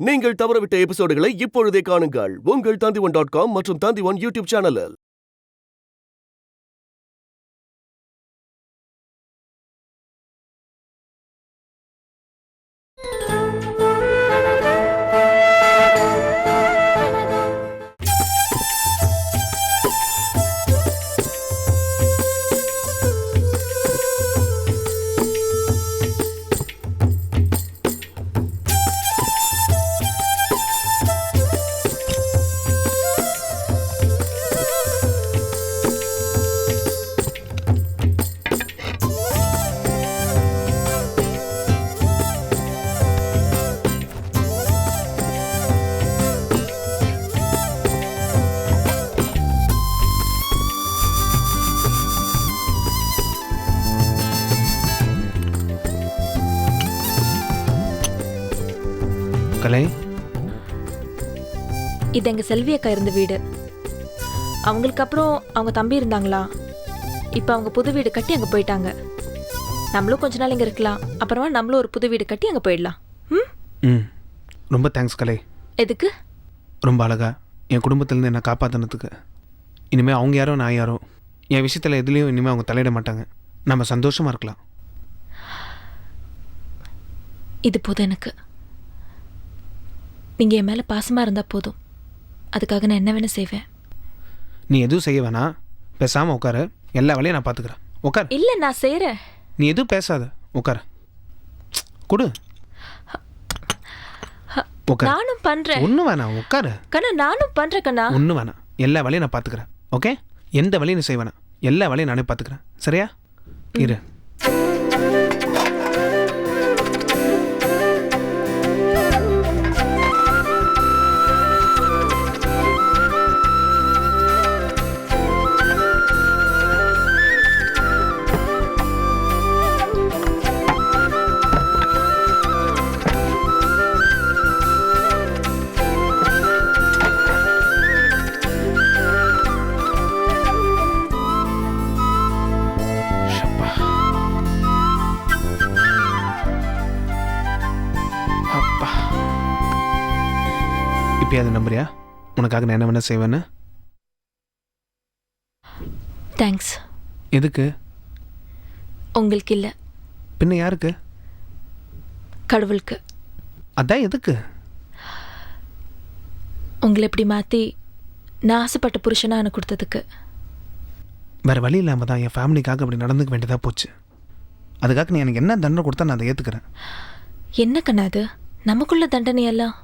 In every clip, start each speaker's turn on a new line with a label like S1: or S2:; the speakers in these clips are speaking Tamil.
S1: நீங்கள் தவறவிட்ட எபிசோடுகளை இப்பொழுதே காணுங்கள் உங்கள் Tandivan.com மற்றும் Tandivan யூடியூப் சேனலில்.
S2: கலை,
S3: இது எங்க செல்வி அக்கா இருந்த வீடு. அவங்களுக்கு அப்புறம் அவங்க தம்பி இருந்தாங்களா, இப்போ அவங்க புது வீடு கட்டி அங்கே போயிட்டாங்க. நம்மளும் கொஞ்ச நாள் இங்கே இருக்கலாம், அப்புறமா நம்மளும் ஒரு புது வீடு கட்டி அங்கே போயிடலாம்.
S2: ம், ரொம்ப தேங்க்ஸ் கலை.
S3: எதுக்கு?
S2: ரொம்ப அழகா என் குடும்பத்துலேருந்து என்னை காப்பாற்றினதுக்கு. இனிமேல் அவங்க யாரோ நான் யாரோ என் விஷயத்தில் எதுலேயும் இனிமேல் அவங்க தலையிட மாட்டாங்க. நம்ம சந்தோஷமாக இருக்கலாம்.
S3: இது போதும் எனக்கு. நீங்கள் என் மேலே பாசமாக இருந்தால் போதும். அதுக்காக நான் என்ன வேணும் செய்வேன்.
S2: நீ எதுவும் செய்ய வேணாம், பேசாமல் உட்காரு. எல்லா வேலையும் நான் பார்த்துக்கிறேன். உட்கார்.
S3: இல்லை, நான் செய்கிறேன்.
S2: நீ எதுவும் பேசாத, உட்கார். கொடு. உட்கார்.
S3: நானும் பண்ணுறேன்.
S2: ஒன்றும் வேணாம், உட்காரு.
S3: கண்ணா, நானும் பண்ணுறேன் கண்ணா.
S2: ஒன்றும் வேணாம், எல்லா வேலையும் நான் பார்த்துக்கிறேன். ஓகே? எந்த வேலையும் நீ செய்ய வேணாம், எல்லா வேலையும் நானே பார்த்துக்கிறேன். சரியா? இரு. இப்போ அது நம்புறியா உனக்காக நான் என்ன வேணா செய்வேன்னு?
S3: தேங்க்ஸ்.
S2: எதுக்கு?
S3: உங்களுக்கு இல்லை,
S2: பின்ன யாருக்கு?
S3: கடவுளுக்கு.
S2: அதான் எதுக்கு?
S3: உங்களை இப்படி மாற்றி நான் ஆசைப்பட்ட புருஷனாக எனக்கு கொடுத்ததுக்கு.
S2: வேறு வழி இல்லாமல் தான் என் ஃபேமிலிக்காக அப்படி நடந்துக்க வேண்டியதாக போச்சு. அதுக்காக நீ எனக்கு என்ன தண்டனை கொடுத்தா நான் அதை ஏற்றுக்கிறேன்.
S3: என்ன கண்ணா அது? நமக்குள்ள தண்டனையெல்லாம்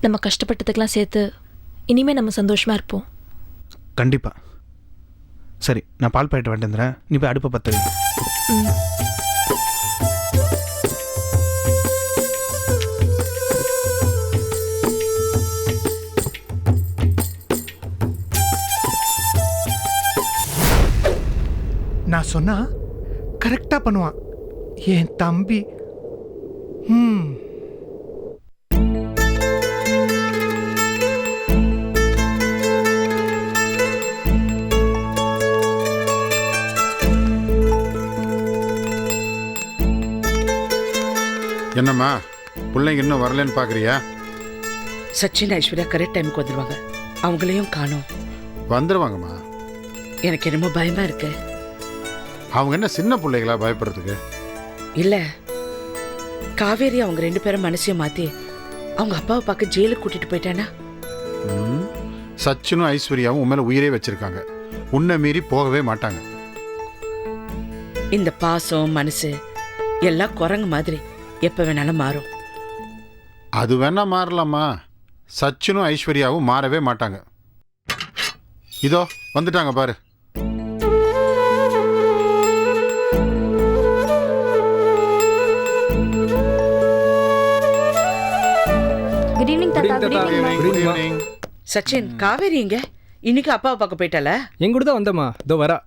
S3: நம்ம கஷ்டப்பட்டதுக்கெல்லாம் சேர்த்து இனிமேல் நம்ம சந்தோஷமாக இருப்போம்.
S2: கண்டிப்பாக. சரி, நான் பால் பாயிட்டு வந்துடுறேன். நீ போய் அடுப்பை பற்ற வை.
S4: நான் சொன்னா கரெக்டா பண்ணுவான் என் தம்பி.
S5: என்னம்மா பிள்ளைங்க இன்னும் வரலன்னு பார்க்குறியா?
S6: சச்சின் ஐஸ்வர்யா கரெக்ட் டைமுக்கு வந்துடுவாங்க. அவங்களையும் காணோம்.
S5: வந்துடுவாங்கம்மா.
S6: எனக்கு என்னமோ பயமா இருக்கு.
S5: அவங்க என்ன சின்ன பிள்ளைகளா பயப்படுறதுக்கு?
S6: இல்லை, காவேரி அவங்க 2 பேரும் மனசையும் மாற்றி அவங்க அப்பாவை பார்க்க ஜெயிலுக்கு கூட்டிட்டு போயிட்டானா?
S5: சச்சினும் ஐஸ்வர்யாவும் உண்மையில உயிரே வச்சிருக்காங்க. உன்னை மீறி போகவே மாட்டாங்க.
S6: இந்த பாசம் மனசு எல்லாம் குரங்கு மாதிரி எப்போ வேணாலும் மாறும்.
S5: அது வேணா மாறலாமா? சச்சினும் ஐஸ்வர்யாவும் மாறவே மாட்டாங்க. இதோ வந்துட்டாங்க பாரு.
S3: குட் ஈவினிங் தாத்தா. Good
S5: evening.
S6: சச்சின், காவேரி இங்க இன்னைக்கு அப்பாவை பார்க்க போயிட்டால?
S7: என் கூட தான் வந்தம்மா, இதோ வரா.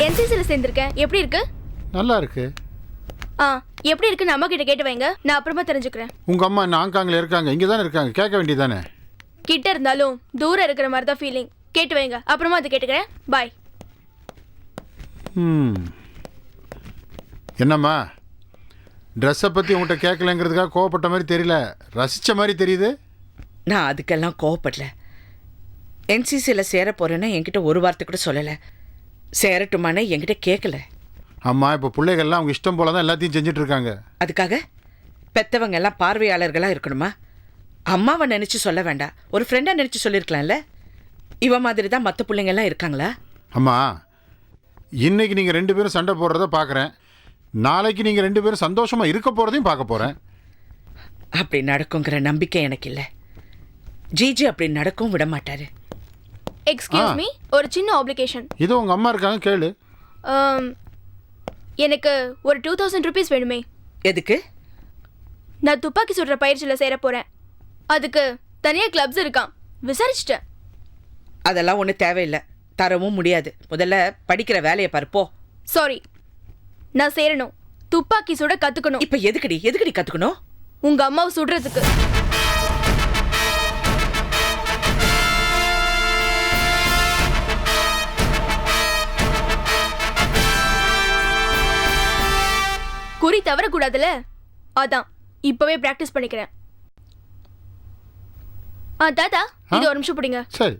S7: என்சிசியில் சேர்ந்திருக்கேன். எப்படி இருக்கு?
S5: நல்லா இருக்கு.
S7: எப்படி இருக்குன்னு அம்மா கிட்ட கேட்டு வைங்க, நான் அப்புறமா தெரிஞ்சுக்கிறேன்.
S5: உங்க அம்மா என்ன ஹாங்காங்கில் இருக்காங்க, இங்கே தானே இருக்காங்க, கேட்க வேண்டியதானே?
S7: கிட்ட இருந்தாலும் தூரம் இருக்கிற மாதிரி தான் ஃபீலிங். கேட்டு வைங்க, அப்புறமா அதை கேட்டுக்கிறேன். பாய்.
S5: என்னம்மா ட்ரெஸ்ஸை பற்றி உங்கள்கிட்ட கேட்கலங்கிறதுக்காக கோவப்பட்ட மாதிரி தெரியல, ரசித்த மாதிரி தெரியுது.
S6: நான் அதுக்கெல்லாம் கோவப்படல. என்சிசியில் சேர போகிறேன்னா என்கிட்ட ஒரு வார்த்தை கூட சொல்லலை. சேரட்டுமானே என்கிட்ட கேட்கல.
S5: அம்மா இப்போ பிள்ளைகள்லாம் அவங்க இஷ்டம் போல தான் எல்லாத்தையும் செஞ்சுட்டு இருக்காங்க.
S6: அதுக்காக பெற்றவங்க எல்லாம் பார்வையாளர்களாக இருக்கணுமா? அம்மாவை நினச்சி சொல்ல வேண்டாம், ஒரு ஃப்ரெண்டாக நினச்சி சொல்லியிருக்கலாம்ல. இவ மாதிரி தான் மற்ற பிள்ளைங்கள்லாம் இருக்காங்களா?
S5: அம்மா இன்னைக்கு நீங்கள் 2 பேரும் சண்டை போடுறத பார்க்குறேன், நாளைக்கு நீங்கள் 2 பேரும் சந்தோஷமாக இருக்க போகிறதையும் பார்க்க போகிறேன்.
S6: அப்படி நடக்குங்கிற நம்பிக்கை எனக்கு இல்லை. ஜிஜி அப்படி நடக்கவும் விட மாட்டாரு.
S7: எக்ஸ்கியூஸ் மீ, ஒரு சின்ன ஆப்ளிகேஷன்.
S5: இதோ உங்கள் அம்மா இருக்காங்க, கேளு.
S7: எனக்கு ஒரு 2000 rupees வேணுமே.
S6: எதுக்கு?
S7: நான் துப்பாக்கி சுடுற பயிற்சியில் சேர போகிறேன். அதுக்கு தனியாக கிளப்ஸ் இருக்கான், விசாரிச்சிட்டேன்.
S6: அதெல்லாம் ஒன்றும் தேவையில்லை, தரவும் முடியாது. முதல்ல படிக்கிற வேலையை பார்ப்போ.
S7: சாரி, நான் சேரணும். துப்பாக்கி சுட கற்றுக்கணும்.
S6: இப்போ எதுக்கடி கற்றுக்கணும்?
S7: உங்கள் அம்மாவை சுடுறதுக்கு. குறி தவறக்கூடாதுல்ல, அதான் இப்பவே பிராக்டிஸ் பண்ணிக்கிறேன். தாத்தா, இது ஒரு நிமிஷம் பிடிங்க.
S5: சரி.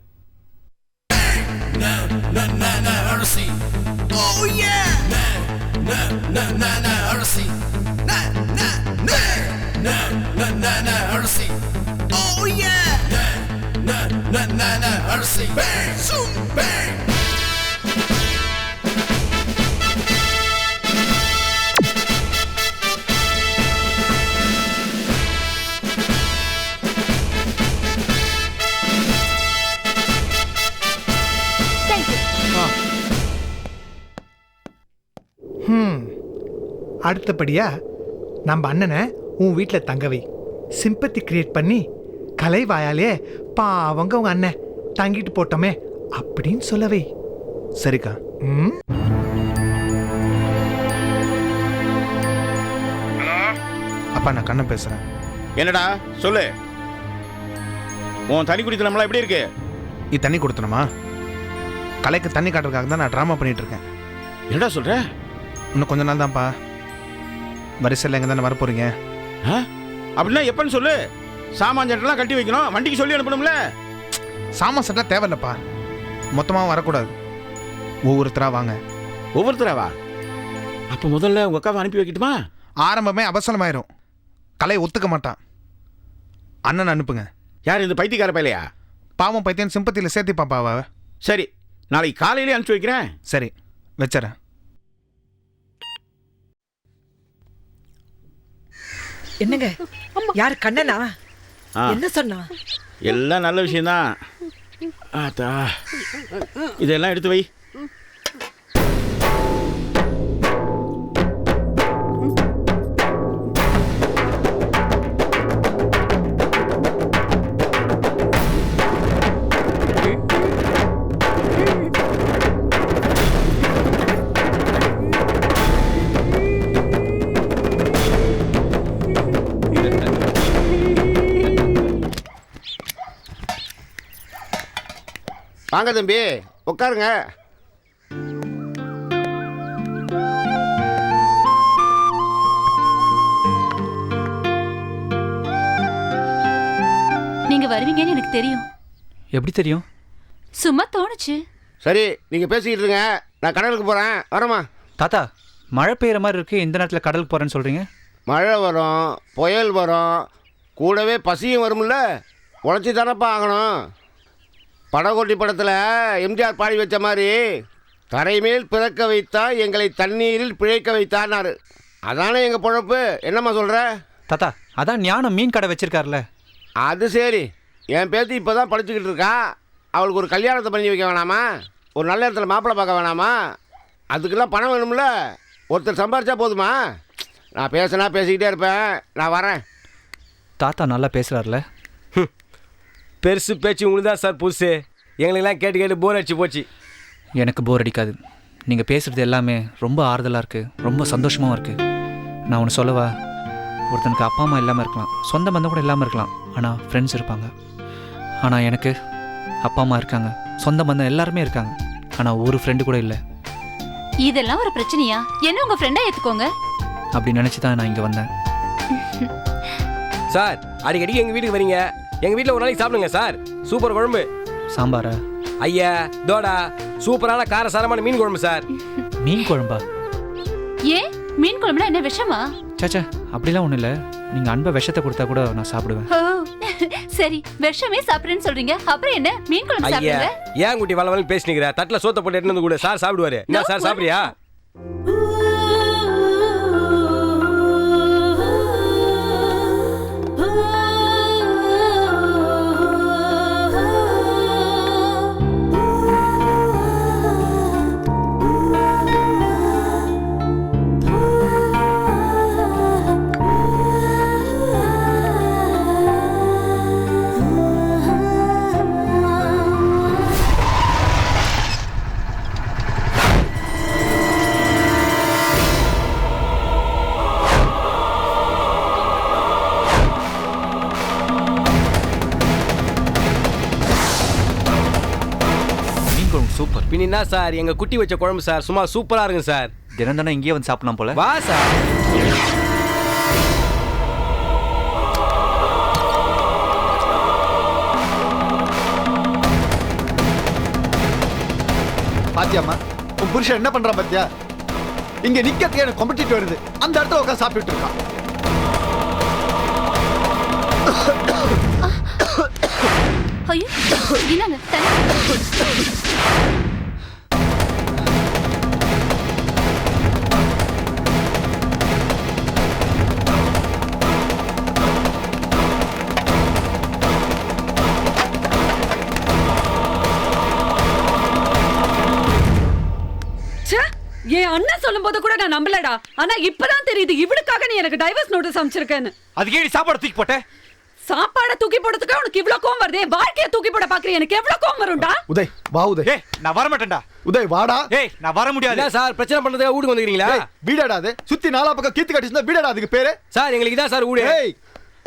S4: அடுத்தபடியா நம்ம அண்ணனை உன் வீட்டில் தங்கவை, சிம்பத்தி கிரியேட் பண்ணி கலைவாயாலே பாவங்க உங்க அண்ணன் தங்கிட்டு போட்டோமே அப்படின்னு சொல்லவை.
S2: சரிக்கா. அப்பா நான் கண்ணன் பேசுகிறேன்.
S8: என்னடா சொல்லு, உன் தனி குடித்தனம்லாம் எப்படி இருக்கு?
S2: நீ தண்ணி கொடுத்தணுமா? கலைக்கு தண்ணி காட்டுறதுக்காக தான் நான் ட்ராமா பண்ணிட்டு இருக்கேன்.
S8: என்னடா சொல்ற?
S2: இன்னும் கொஞ்ச நாள் தான்ப்பா. வரிசையில் எங்கே தானே வரப்போறீங்க?
S8: அப்படின்னா எப்பன்னு சொல்லு. சாமான் சட்டெல்லாம் கட்டி வைக்கணும், வண்டிக்கு சொல்லி அனுப்பணும்ல.
S2: சாமான் சட்டெல்லாம் தேவையில்லப்பா, மொத்தமாக வரக்கூடாது, ஒவ்வொருத்தரா வாங்க.
S8: ஒவ்வொருத்தராவா? அப்போ முதல்ல உங்கள் அக்காவை அனுப்பி வைக்கட்டுமா?
S2: ஆரம்பமே அவசரமாயிரும், கலை ஒத்துக்க மாட்டான். அண்ணன் அனுப்புங்க.
S8: யார், இந்த பைத்தியக்கார பையலையா?
S2: பாவம் பைத்தியம் சிம்பத்தியில் சேர்த்து பாப்பாவா?
S8: சரி, நாளைக்கு காலையிலே அனுப்பிச்சு வைக்கிறேன்.
S2: சரி வச்சுறேன்.
S9: என்னங்க, யார் கண்ணனா? என்ன சொன்னா?
S8: எல்லாம் நல்ல விஷயம்தான். ஆத்தா, இதெல்லாம் எடுத்து வை.
S10: வாங்க தம்பி, உட்காருங்க.
S11: நீங்க வருவீங்கன்னு எனக்கு தெரியும்.
S12: எப்படி தெரியும்?
S11: சும்மா தோணுச்சு.
S10: சரி, நீங்க பேசிக்கிட்டு இருங்க, நான் கடலுக்கு போறேன், வரமா?
S12: தாத்தா, மழை பெய்யுற மாதிரி இருக்கு, இந்த நேரத்தில் கடலுக்கு போறேன்னு சொல்றீங்க?
S10: மழை வரும், புயல் வரும், கூடவே பசியும் வரும்ல, உழைச்சி தானப்பா ஆகணும். படகோட்டி படத்தில் எம்ஜிஆர் பாடி வச்ச மாதிரி தரைமேல் பிறக்க வைத்தா எங்களை தண்ணீரில் பிழைக்க வைத்தான்னாரு. அதானே எங்கள் பொழப்பு. என்னம்மா சொல்கிற?
S12: தாத்தா, அதான் ஞானம் மீன் கடை வச்சிருக்காருல.
S10: அது சரி, என் பேத்தி இப்போ தான் படிச்சுக்கிட்டு இருக்கா. அவளுக்கு ஒரு கல்யாணத்தை பண்ணி வைக்க வேணாமா? ஒரு நல்ல இடத்துல மாப்பிள்ளை பார்க்க வேணாமா? அதுக்கெல்லாம் பணம் வேணும்ல. ஒருத்தர் சம்பாரிச்சா போதுமா? நான் பேசினா பேசிக்கிட்டே இருப்பேன், நான் வரேன்.
S12: தாத்தா நல்லா பேசுகிறார்ல.
S13: பெருசு பேச்சு உங்களுக்கு தான் சார் புதுசு. எங்களுக்கெல்லாம் கேட்டு கேட்டு போர் அடிச்சு போச்சு.
S12: எனக்கு போர் அடிக்காது, நீங்கள் பேசுகிறது எல்லாமே ரொம்ப ஆறுதலாக இருக்குது, ரொம்ப சந்தோஷமாகவும் இருக்குது. நான் ஒன்று சொல்லவா, ஒருத்தனுக்கு அப்பா அம்மா இல்லாமல் இருக்கலாம், சொந்த பந்தம் கூட இல்லாமல் இருக்கலாம், ஆனால் ஃப்ரெண்ட்ஸ் இருப்பாங்க. ஆனால் எனக்கு அப்பா அம்மா இருக்காங்க, சொந்த பந்தம் எல்லாருமே இருக்காங்க, ஆனால் ஒரு ஃப்ரெண்டு கூட இல்லை.
S11: இதெல்லாம் ஒரு பிரச்சனையா? என்ன உங்க ஃப்ரெண்டா ஏத்துக்கோங்க.
S12: அப்படி நினச்சி தான் நான் இங்கே வந்தேன்.
S13: சார் அடிக்கடி எங்கள் வீட்டுக்கு வரீங்க, எங்கள் வீட்டில் ஒரு நாளைக்கு சாப்பிடுங்க சார். சூப்பர் குழம்பு.
S12: சாம்பாரா?
S13: ஐயா தோடா, சூப்பரான காரசாரமான மீன் குழம்பு சார்.
S12: மீன் குழம்பா?
S11: ஏன் மீன் குழம்புனா என்ன விஷமா?
S12: சாச்சா அப்படிலாம் ஒன்றும் இல்லை. நீங்கள் அன்பை விஷத்தை கொடுத்தா கூட நான் சாப்பிடுவேன்.
S11: ஓ சரி, விஷமே சாப்பிடுறேன்னு சொல்றீங்க, அப்புறம் என்ன மீன் குழம்பு
S13: ஐயா
S11: சாப்பிடுங்க.
S13: ஏன் குட்டி வள வளன்னு பேசினுக்கிற? தட்டில் சோத்தை போட்டு எடுத்து வந்து கூட சார் சாப்பிடுவாரு. என்ன சார் சாப்பிடுறியா?
S12: சூப்பர்.
S13: பின்னா சார் எங்க குட்டி வச்ச குழம்பு சார், சும்மா சூப்பரா இருக்குங்க சார்.
S12: தினம் தானே இங்கேயே வந்து சாப்பிடலாம் போல.
S13: வா சார்.
S14: பாத்தியாமா உன் புருஷன் என்ன பண்றான் பாத்தியா? இங்க நிக்கிறதுக்கு எனக்கு காம்படிட் வருது, அந்த இடத்துல உட்காந்து சாப்பிட்டு இருக்கான்.
S11: ஐயோ என்னங்க தண்ணி.
S15: என் அண்ணன் சொல்லும் போது கூட நான் நம்பலடா, ஆனா இப்பதான் தெரியுது இவளுக்காக நீ எனக்கு டைவர்ஸ் நோட்டீஸ் அனுப்பிச்சிருக்கேன்னு.
S12: அதுக்கே நீ சாப்பாடு தூக்கி போட்ட?
S15: சாப்பாட தூக்கி போடுறதுக்கு உனக்கு இவ்ளோ கோவம் வருதே, வாழ்க்கைய தூக்கி போட பாக்குறீ, எனக்கு எவ்வளவு கோவம் வரும்டா.
S14: உதய் வா உதய்.
S12: ஏய் நான் வர மாட்டேன்டா.
S14: உதய் வாடா.
S12: ஏய் நான் வர முடியாது.
S13: இல்ல சார் பிரச்சனை பண்றதுக்கு வீட்டுக்கு வந்துக்கிறீங்களா?
S14: வீடாடா அது, சுத்தி நாலா பக்கம் கீத்து கட்டிச்சுனா வீடாடா அதுக்கு பேரு.
S13: சார் எங்களுக்கு இதான் சார் வீடு.
S14: ஏய்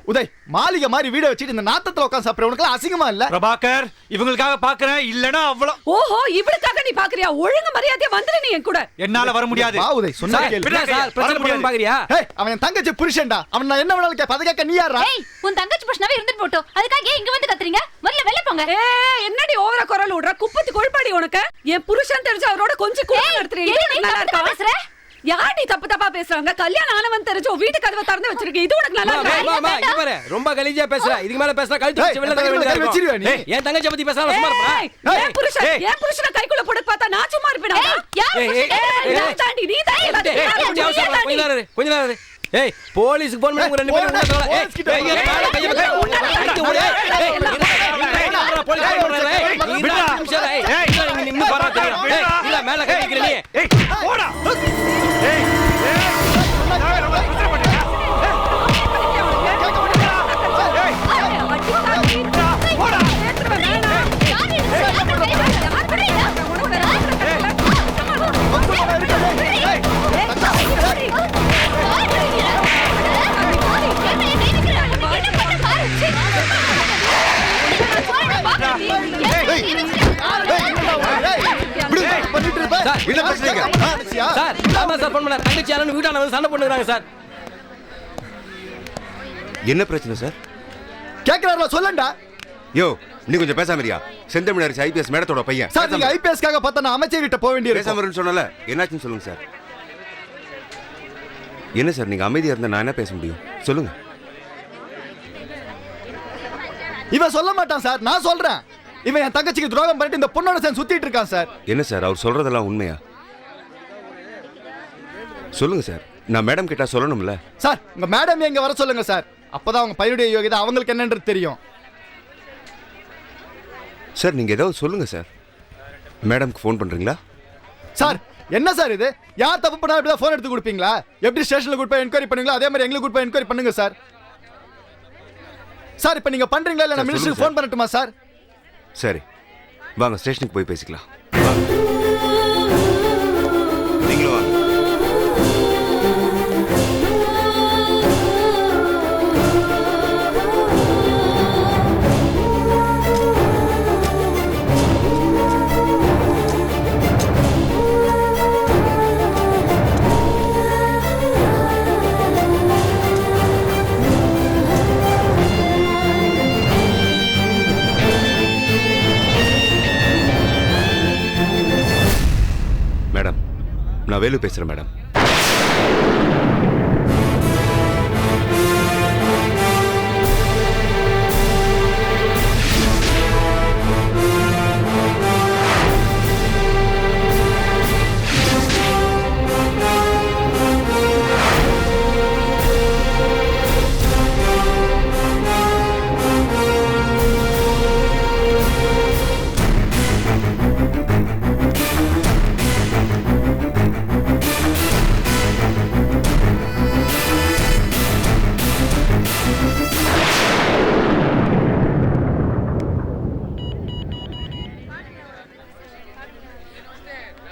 S14: உதய், மாளிகை மாதிரி வீட வச்சிட்டு இந்த நாத்தத்துல உட்கார்ந்து சாப்பிடுற உனக்கு அசிங்கமா இல்ல?
S12: பிரபாகர் இவங்களுக்காக பாக்குறேன், இல்லனா அவ்வளவு.
S15: ஓஹோ இவளுக்காக நீ பாக்குறியா? ஒழுங்கு மரியாதையா வந்துரு நீ என் கூட.
S12: என்னால வர முடியாது.
S14: வா உதய் சொன்னா கேளு.
S13: சார் பிரச்சனை பண்ண பாக்குறியா?
S14: ஏய் அவன் என் தங்கச்சி புருஷன்டா, அவன் நான் என்ன வேணாலும் கேப்ப, அத கேக்க நீ யாரா?
S11: ஏய் உன் தங்கச்சி புருஷனாவே இருந்துட்டு போட்டோம், அதுக்காக ஏன் இங்க வந்து கத்துறீங்க? முதல்ல வெளிய போங்க.
S15: ஏய் என்னடி ஓவரா குரல் விடுற? குப்பத்து கொழுப்பாடி உனக்கு. என் புருஷன் தெரிஞ்சு அவரோட கொஞ்சம் கூட நடத்துறீங்க. நல்லா இருக்கா? பேசுற யாரடி தப்பு தப்பா பேசுறாங்க? கல்யாணம் ஆனவன் தெரிஞ்சு வீட்டு கதவை திறந்து வச்சிருக்க, இது உனக்கு நல்லா இருக்கா?
S13: மாமா இங்க பாரு, ரொம்ப கலீஜா பேசுற. இதுக்கு மேல பேசுற கழுத்து வச்சு வெளிய தர வேண்டியதா இருக்கும். ஏய் என் தங்கச்சி பத்தி பேசலாம் சும்மா இருப்பா.
S15: என் புருஷனை கைக்குள்ள போட்டு பார்த்தா நான் சும்மா இருப்பேனா?
S13: ஏய்
S15: தாண்டி நீ தான்
S13: கொஞ்ச நேரம் ஏய் போலீஸ்க்கு போன் பண்ணி உங்க ரெண்டு பேரும் உள்ள தரல. ஏய் மேல கைய வைக்க. ஏய் போலீஸ் போன் பண்றே. ஏய் நீ நின்னு பாரா தெரியும். ஏய் இல்ல மேல கை வைக்கிற நீ.
S12: ஏய் போடா. ஏய்
S13: சார் ஆமா சார் போன் பண்ண தங்கச்சி யாரன்னு வீட்டான வந்து சண்டை பண்ணுறாங்க சார்.
S16: என்ன பிரச்சனை சார்?
S14: கேக்குறாரா சொல்லண்டா.
S16: யோ நீ கொஞ்சம் பேசாமரியா? செந்தமிழரசி ஐபிஎஸ் மேடத்தோட பையன்
S14: சார். நீங்க ஐபிஎஸ்காக பார்த்தா நான் அமைச்சர்கிட்ட போக வேண்டியது.
S16: பேசாமருன்னு சொன்னல, என்னாச்சுன்னு சொல்லுங்க சார். என்ன சார் நீங்க அமைதியா இருந்தா நான் என்ன பேச முடியும்? சொல்லுங்க.
S14: இவன் சொல்ல மாட்டான் சார், நான் சொல்றேன். இவன் என் தங்கச்சிக்கு துரோகம் பண்ணிட்டு இந்த பொண்ணோட சேர்ந்து சுத்திட்டு இருக்கான் சார்.
S16: என்ன சார் அவர் சொல்றதெல்லாம் உண்மையா? சொல்லுங்க சார். நான் மேடம் கிட்ட சொல்லணும்ல.
S14: சார் உங்க மேடம் எங்க வர சொல்லுங்க சார், அப்பதான் அவங்க பையனுடைய யோகிதை அவங்களுக்கு என்னன்றது தெரியும்.
S16: சார் நீங்க ஏதாவது சொல்லுங்க சார். மேடம்க்கு ஃபோன் பண்றீங்களா?
S14: சார் என்ன சார் இது? யார் தப்பு பண்ணா இப்படி ஃபோன் எடுத்து கொடுப்பீங்களா? எப்படி ஸ்டேஷன்ல கூட்டி போய் என்கொயரி பண்ணுங்களா அதே மாதிரி எங்களுக்கு கூட்டி போய் என்கொயரி பண்ணுங்க சார். சார் இப்போ நீங்க பண்றீங்களா இல்ல நான் மினிஸ்டருக்கு ஃபோன் பண்ணட்டுமா சார்?
S16: சரி வாங்க ஸ்டேஷனுக்கு போய் பேசிக்கலாம். நான் வேலு பேசுகிறேன் மேடம்.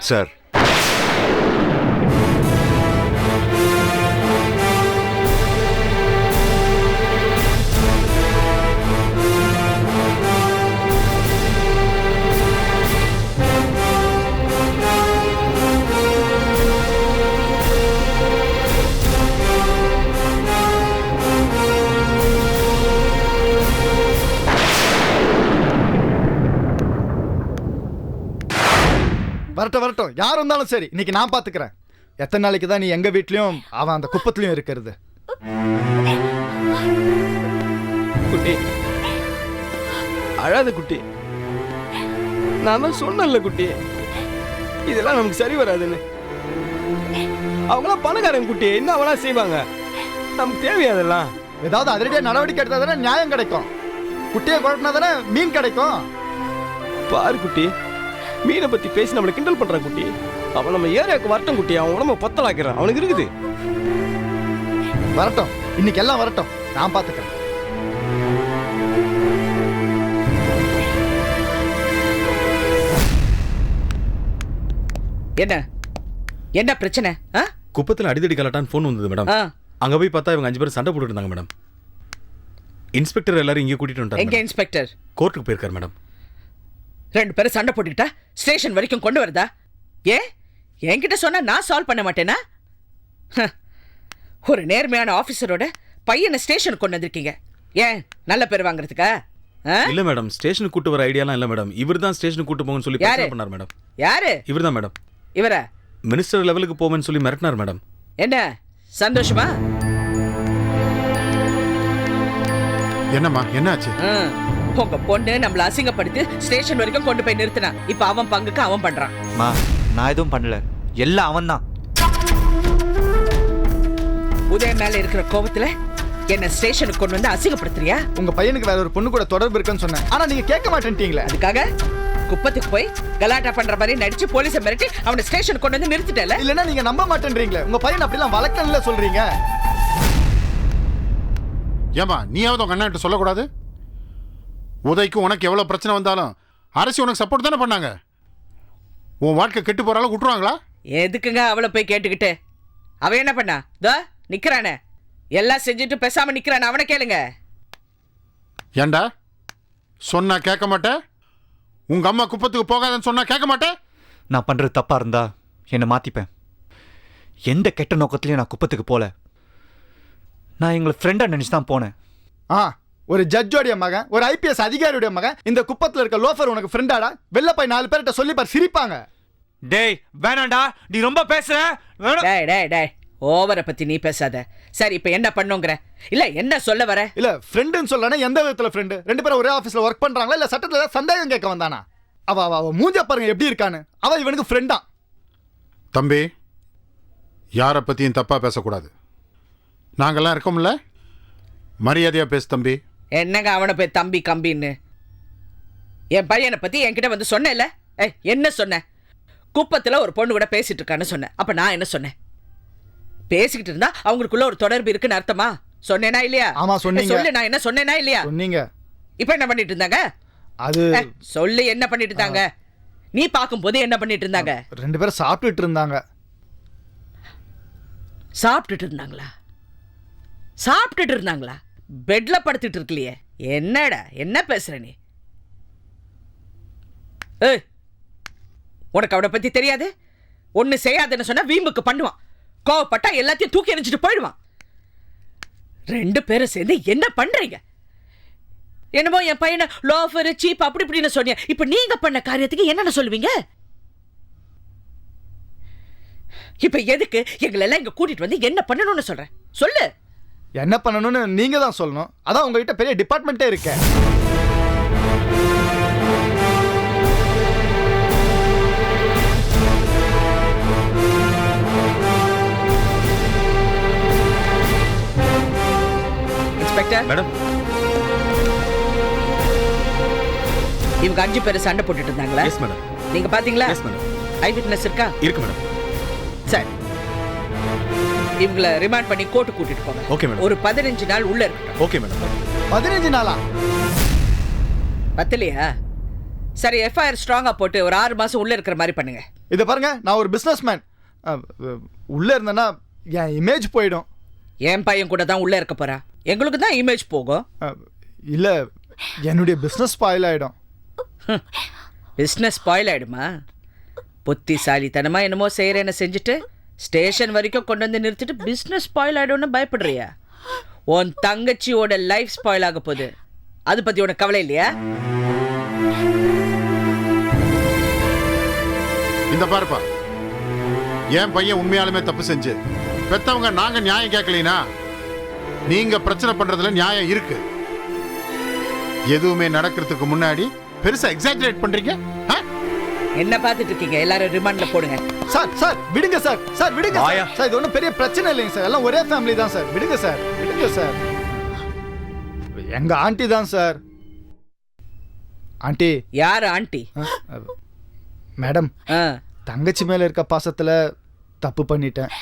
S16: சார்,
S14: வரட்டும் யார் வந்தாலும் சரி, இன்னைக்கு நான் பாத்துக்கிறேன். எத்தனை நாளைக்கு தான் நீ எங்க வீட்லயும் அவன் அந்த குப்பத்திலயும் இருக்கிறது?
S13: குட்டி அழாத குட்டி, நான் தான் சொன்னேன்ல குட்டி, இதெல்லாம் நமக்கு சரி வராதுன்னு. அவங்களாம் பணக்காரங்க குட்டி, என்ன அவனா செய்வாங்க, நமக்கு தேவையாதெல்லாம்.
S14: ஏதாவது அதிரடியா நடவடிக்கை எடுத்தா தானே நியாயம் கிடைக்கும். குட்டியை குழப்பினா தானே மீன் கிடைக்கும்.
S13: பாரு குட்டி, மீனை பத்தி பேசி நம்மளை கிண்டல் பண்றான் குட்டி. அவன் நம்ம ஏரியாவுக்கு வரட்டும் குட்டி, அவன் உடம்ப பொத்தலாக்கிறான், அவனுக்கு இருக்குது.
S14: வரட்டும், இன்னைக்கு எல்லாம் வரட்டும், நான் பாத்துக்கிறேன்.
S6: என்ன பிரச்சனை?
S17: குப்பத்தில் அடிதடி கலட்டான்னு ஃபோன் வந்தது மேடம். அங்க போய் பார்த்தா இவங்க 5 பேர் சண்டை போட்டுட்டு இருந்தாங்க மேடம். இன்ஸ்பெக்டர் எல்லாரும் இங்கே கூட்டிட்டு வந்துட்டாங்க.
S6: எங்க இன்ஸ்பெக்டர்?
S17: கோர்ட்டுக்கு போயிருக்காரு மேடம்.
S6: 2 பேரும் சண்டை போட்டுக்கிட்டா ஸ்டேஷன் வரைக்கும் கொண்டு வரதா? என்கிட்ட சொன்னா நான் சால்வ் பண்ண மாட்டேனா? ஒரு நேர்மையான ஆபீசரோட பையனை ஸ்டேஷனுக்கு கொண்டு வந்திருக்கீங்க. ஏன் நல்ல பேர் வாங்குறதுக்கா?
S17: இல்ல மேடம், ஸ்டேஷனுக்கு கூட்டு வர ஐடியாலாம் இல்ல மேடம். இவர் தான் ஸ்டேஷனுக்கு கூட்டு போங்கன்னு சொல்லி பிரச்சனை பண்ணார் மேடம்.
S6: யாரு?
S17: இவர் தான் மேடம்.
S6: இவரா?
S17: மினிஸ்டர் லெவலுக்கு போவேன்னு சொல்லி மிரட்டினார் மேடம்.
S6: என்ன சந்தோஷமா?
S5: என்னம்மா என்னாச்சு?
S6: உங்க பொண்ணு நம்மள அசிங்கப்படுத்தி ஸ்டேஷன் வரைக்கும் கொண்டு போய் நிறுத்தினா. இப்ப அவன் பங்குக்கு அவன் பண்றான்.
S12: நான் எதுவும் பண்ணல, எல்லாம் அவன் தான்.
S6: உதயம் மேல இருக்கிற கோபத்துல என்ன ஸ்டேஷனுக்கு கொண்டு வந்து அசிங்கப்படுத்துறியா?
S14: உங்க பையனுக்கு வேற ஒரு பொண்ணு கூட தொடர்பு இருக்குன்னு சொன்னேன், ஆனா நீங்க கேட்க மாட்டேன்ட்டீங்களே.
S6: அதுக்காக குப்பத்துக்கு போய் கலாட்டா பண்ற மாதிரி நடிச்சு போலீஸை மிரட்டி அவனை ஸ்டேஷன் கொண்டு வந்து நிறுத்திட்டல.
S14: இல்லன்னா நீங்க நம்ப மாட்டேன்றீங்களே. உங்க பையன் அப்படிலாம் வளர்க்கல சொல்றீங்க.
S5: ஏமா நீயாவது உங்க அண்ணன் சொல்லக்கூடாது? உதய்க்கு உனக்கு எவ்வளவு பிரச்சனை வந்தாலும் அரசு உனக்கு சப்போர்ட் தானே பண்ணாங்க. உன் வாழ்க்கை கெட்டு போற அளவுக்கு விட்டுருவாங்களா?
S6: எதுக்குங்க அவளை போய் கேட்டுக்கிட்டு? அவன் என்ன பண்ணா? தோ நிக்கிறானே, எல்லாம் செஞ்சுட்டு பேசாம நிக்கிறானே, அவனை கேளுங்க.
S5: ஏண்டா சொன்னா கேட்க மாட்டேன்? உங்க அம்மா குப்பத்துக்கு போகாதன்னு சொன்னா கேட்க மாட்டேன்?
S12: நான் பண்றது தப்பா இருந்தா என்னை மாத்திப்பேன். எந்த கெட்ட நோக்கத்திலையும் நான் குப்பத்துக்கு போல. நான் எங்களை ஃப்ரெண்டா நினைச்சு தான் போனேன்.
S14: ஒரு ஜட்ஜோடைய மகன், ஒரு ஐபிஎஸ் அதிகாரியுடைய மகன் இந்த குப்பத்துல இருக்க லோஃபர் உனக்கு ஃப்ரெண்டாடா? வெளில போய் 4 பேர்கிட்ட சொல்லி பார், சிரிப்பாங்க.
S12: டேய் வேணாண்டா, நீ ரொம்ப பேசுற.
S6: டேய் ஓவரை பத்தி நீ பேசாத. சரி இப்ப என்ன பண்ணுங்கற? இல்ல என்ன சொல்ல வர?
S14: இல்ல ஃப்ரெண்டுன்னு சொல்லனா எந்த விதத்துல ஃப்ரெண்டு? 2 பேரும் ஒரே ஆபீஸ்ல வர்க் பண்றாங்களா இல்ல சட்டத்துல சந்தேகம் கேட்க வந்தானா? அவ மூஞ்ச பாருங்க எப்படி இருக்கான்னு. அவ இவனுக்கு ஃப்ரெண்டா?
S5: தம்பி, யாரை பத்தியும் தப்பா பேசக்கூடாது. நாங்கெல்லாம் இருக்கோம்ல, மரியாதையா பேசு தம்பி.
S6: என்னங்க அவனை போய் தம்பி கம்பின்னு? என் பையனை பத்தி என்கிட்ட வந்து சொன்னேன்ல. என்ன சொன்ன? குப்பத்துல ஒரு பொண்ணு கூட பேசிட்டு இருக்கான்னு சொன்னேன். அப்ப நான் என்ன சொன்னேன்? பேசிக்கிட்டு இருந்தா அவங்களுக்குள்ள ஒரு தொடர்பு இருக்குன்னு அர்த்தமா? சொன்னேனா இல்லையா?
S14: ஆமா சொன்னீங்க.
S6: சொல்லு, நான் என்ன சொன்னேனா இல்லையா?
S14: சொன்னீங்க.
S6: இப்ப என்ன பண்ணிட்டு இருந்தாங்க?
S14: அது
S6: சொல்லு, என்ன பண்ணிட்டு இருந்தாங்க? நீ பாக்கும்போது என்ன பண்ணிட்டு இருந்தாங்க?
S14: 2 பேரும் சாப்பிட்டுட்டு இருந்தாங்க.
S6: சாப்பிட்டுட்டு இருந்தாங்களா? சாப்பிட்டுட்டு இருந்தாங்களா? பெட்ல படுத்துட்டு இருக்கலையே. என்னடா என்ன பேசுற நீ? உனக்கு அவனை பத்தி தெரியாது? ஒண்ணு செய்யாதுன்னு சொன்னா வீம்புக்கு பண்ணுவான். கோவப்பட்டா எல்லாத்தையும் தூக்கி எறிஞ்சிட்டு போயிடுவான். 2 பேரும் சேர்ந்து என்ன பண்றீங்க? என்னமோ என் பையனை லோஃபர் சீப் அப்படி இப்படின்னு சொன்னீங்க. இப்ப நீங்க பண்ண காரியத்துக்கு என்னன்னு சொல்லுவீங்க? இப்ப எதுக்கு எங்களை எல்லாம் இங்க கூட்டிட்டு வந்து என்ன பண்ணணும்னு சொல்றேன் சொல்லு.
S14: என்ன பண்ணணும்னு நீங்க தான் சொல்லணும். அதான் உங்ககிட்ட பெரிய டிபார்ட்மெண்ட்டே இருக்கு.
S6: இன்ஸ்பெக்டர்
S17: மேடம்,
S6: இவங்க 5 பேர் சண்டை போட்டுட்டு இருந்தாங்களா?
S17: Yes madam.
S6: நீங்க பாத்தீங்களா?
S17: Yes madam.
S6: ஐ விட்னஸ் இருக்கா?
S17: இருக்கு மேடம்.
S6: சரி, இவங்களை ரிமாண்ட் பண்ணி கோர்ட்டு கூட்டிட்டு போங்க.
S17: Okay madam.
S6: ஒரு 15 நாள் உள்ள இருக்கட்டும்.
S17: Okay madam.
S14: 15 நாளா?
S6: பத்தலையா? சரி, எஃப்ஐஆர் ஸ்ட்ராங்கா போட்டு ஒரு 6 மாசம் உள்ள இருக்கிற மாதிரி பண்ணுங்க.
S14: இதை பாருங்க, நான் ஒரு பிஸ்னஸ் மேன். உள்ள இருந்தேன்னா என் இமேஜ் போயிடும்.
S6: என் பையன் கூட தான் உள்ள இருக்க போறா. எங்களுக்கு தான் இமேஜ் போகும்.
S14: இல்ல, என்னுடைய பிஸ்னஸ் ஸ்பாயில் ஆயிடும்.
S6: பிஸ்னஸ் ஸ்பாயில் ஆயிடுமா? புத்திசாலித்தனமா என்னமோ செய்யறேன்னு செஞ்சுட்டு ஸ்டேஷன் வரைக்கும் கொண்டு வந்து நிறுத்திட்டு பிஸ்னஸ் ஸ்பாயில் ஆயிடும்னு பயப்படுறியா? உன் தங்கச்சியோட லைஃப் ஸ்பாயில் ஆக போகுது. அது பத்தி உனக்கு கவலை இல்லையா?
S5: இந்த பாருப்பா, என் பையன் உண்மையாலுமே தப்பு செஞ்சு பெத்தவங்க நாங்க நியாயம் கேட்கலனா நீங்க பிரச்சனை பண்றதுல நியாயம் இருக்கு. எதுவுமே நடக்கிறதுக்கு முன்னாடி பெருசா எக்ஸாஜரேட் பண்றீங்க.
S6: என்ன பார்த்துட்டு இருக்கீங்க? எல்லாரும் ரிமாண்ட்ல போடுங்க.
S14: சார் சார் விடுங்க சார். சார் விடுங்க சார். சார் இது ஒன்றும் பெரிய பிரச்சனை இல்லைங்க சார். எல்லாம் ஒரே ஃபேமிலி தான் சார். விடுங்க சார். விடுங்க சார். எங்க ஆண்டி தான் சார். ஆண்டி.
S6: யார் ஆண்டி?
S14: மேடம், தங்கச்சி மேல இருக்க பாசத்துல தப்பு பண்ணிட்டேன்.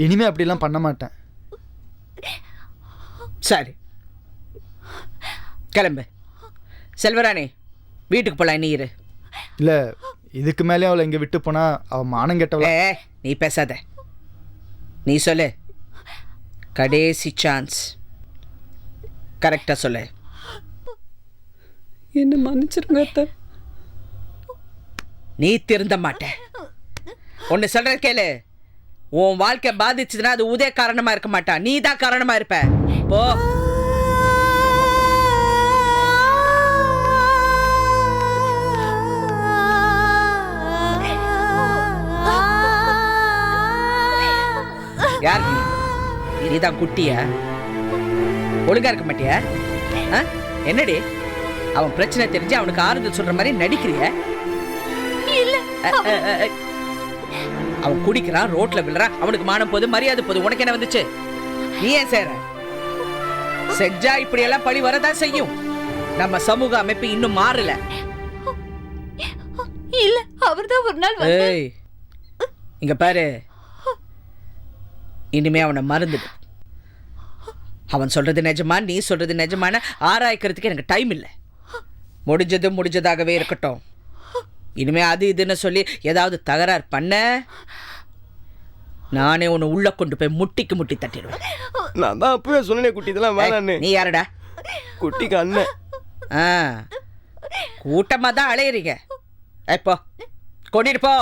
S14: இனிமே அப்படிலாம் பண்ண மாட்டேன்.
S6: சரி, கிளம்பு. செல்வராணி, வீட்டுக்கு போலாம். நீ இரு.
S14: இல்ல, இதுக்கு மேலே அவளை இங்க விட்டு போனா அவ மானம் கெட்டவள.
S6: நீ பேசாத. நீ சொல்லு. கடைசி சான்ஸ். கரெக்டா சொல்லு.
S15: என்ன மன்னிச்சிருங்க அத்தை.
S6: நீ திருந்த மாட்ட. ஒன்னு சொல்ற கேளு. உன் வாழ்க்கை பாதிச்சதுன்னா அது உதய காரணமா இருக்க மாட்டா, நீ தான் காரணமா இருப்ப. போ. யார் நீ? நீதான் குட்டியா? ஒழுங்கா இருக்க மாட்டியா? என்னடி அவன் பிரச்சனை தெரிஞ்சு அவனுக்கு ஆறுதல் சொல்ற மாதிரி நடிக்கிறிய? அவன் குடிக்கிறான், ரோட்ல விழுறான், அவனுக்கு மானம் போது, மரியாதை போது. உனக்கு என்ன வந்துச்சு? நீ ஏன் செய்ற? செஞ்சா இப்படி எல்லாம் பழி வரதான் செய்யும். நம்ம சமூக அமைப்பு இன்னும் மாறல.
S11: இல்ல, அவர்தான் ஒரு நாள் வந்து.
S6: இங்க பாரு, இனிமே அவனை மறந்துடு. அவன் சொல்றது நிஜமா, நீ சொல்றது நிஜமான ஆராய்க்கிறதுக்கு எனக்கு டைம் இல்லை. முடிஞ்சது முடிஞ்சதாகவே இருக்கட்டும். இனிமே அது இதுன்னு சொல்லி ஏதாவது தகராறு பண்ண நானே உன்னை உள்ள கொண்டு போய் முட்டிக்கு முட்டி தட்டிடுவேன்.
S13: நான் தான் அப்பவே சொன்னேன் குட்டி, இதெல்லாம் வேணான்னு.
S6: நீ யாருடா?
S13: குட்டிக்கு அண்ணன்.
S6: கூட்டமா தான் அலையறீங்க. இப்போ கொண்டிட்டு போ.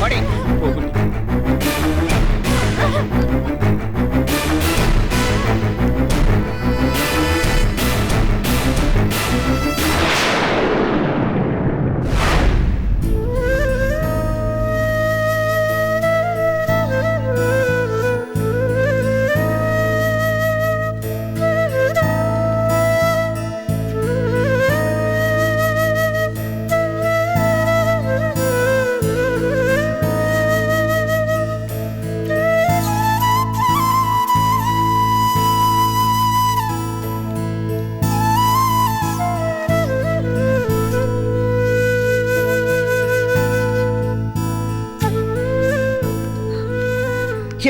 S6: கொடி.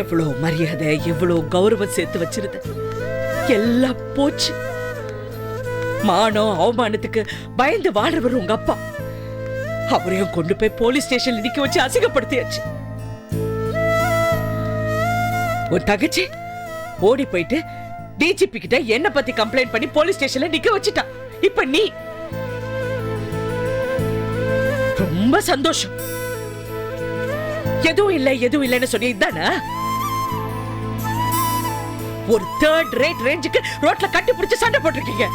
S6: எவ்வளவு மரியாதை, எவ்வளவு கௌரவம் சேர்த்து வச்சிருந்த எல்லாம் போச்சு. மானம் அவமானத்துக்கு பயந்து வாழ்றவர் உங்க அப்பா. அவரையும் கொண்டு போய் போலீஸ் ஸ்டேஷன்ல நிக்க வச்சு அசிங்கப்படுத்தியாச்சு. ஒரு தகச்சி ஓடி போயிட்டு டிஜிபி கிட்ட என்ன பத்தி கம்ப்ளைண்ட் பண்ணி போலீஸ் ஸ்டேஷன்ல நிக்க வச்சுட்டா. இப்ப நீ ரொம்ப சந்தோஷம். எதுவும் இல்லைன்னு சொல்லி இதானா? ஒரு தேர்ட் ரேட் ரேஞ்சுக்கு ரோட்ல கட்டி பிடிச்சு சண்டை போட்டிருக்கீங்க.